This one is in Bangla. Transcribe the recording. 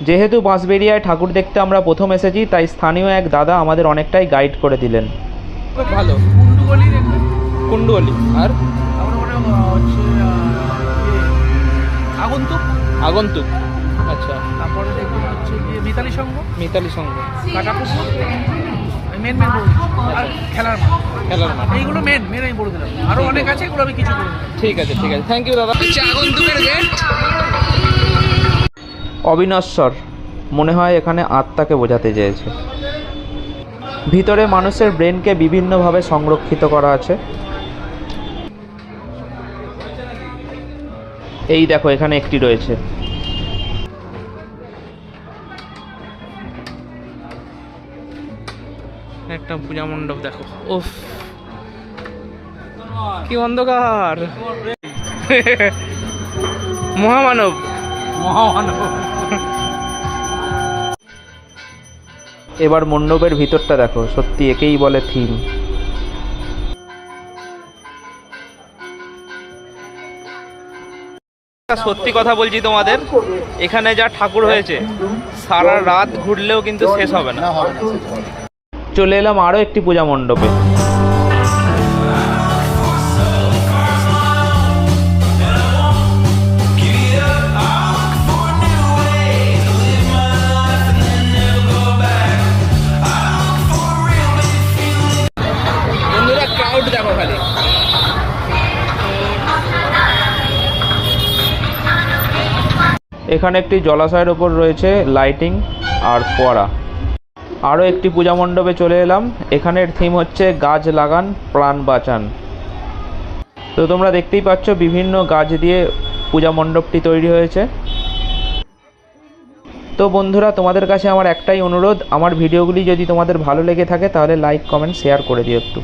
যেহেতু বাঁশবেড়িয়ায় ঠাকুর দেখতে আমরা প্রথম এসেছি, তাই স্থানীয় এক দাদা আমাদের অনেকটাই গাইড করে দিলেন। খুব ভালো। কুণ্ডুয়ালি আর আগন্তুক। আগন্তুক, আচ্ছা। তারপরে দেখবেন হচ্ছে গিয়ে মিতালি সংঘ, মিতালি সংঘ, কাটাপুকুর, মেন আর খেলার মাঠ। এইগুলো মেন আমি বলে দিলাম, আরো অনেক আছে, এগুলো আমি কিছু বলে দিলাম। ঠিক আছে ঠিক আছে, থ্যাংক ইউ দাদা। আগন্তুকের গেট অবিনশ্বর, মনে হয় এখানে আত্মাকে বোঝাতে চেয়েছে। ভিতরে মানুষের ব্রেনকে বিভিন্নভাবে সংরক্ষিত করা আছে। এই দেখো, এখানে একটি রয়েছে। একটা পূজা মণ্ডপ দেখো, উফ কি অন্ধকার। মহামানব। এবার মণ্ডপের ভিতরটা দেখো, সত্যি একেই বলে থিম। সত্যি কথা বলছি তোমাদের, এখানে যা ঠাকুর হয়েছে সারা রাত ঘুরলেও কিন্তু শেষ হবে না। চলে এলাম আরও একটি পূজা মণ্ডপে। বন্ধুরা ক্রাউড দেখো খালি। এখানে একটি জলাশয়ের ওপর রয়েছে লাইটিং আর ফোয়ারা। আরও একটি পূজা মণ্ডপে চলে এলাম। এখানের থিম হচ্ছে গাছ লাগান প্রাণ বাঁচান। তো তোমরা দেখতেই পাচ্ছ বিভিন্ন গাছ দিয়ে পূজা মণ্ডপটি তৈরি হয়েছে। তো বন্ধুরা, তোমাদের কাছে আমার একটাই অনুরোধ, আমার ভিডিওগুলি যদি তোমাদের ভালো লেগে থাকে তাহলে লাইক কমেন্ট শেয়ার করে দিও একটু।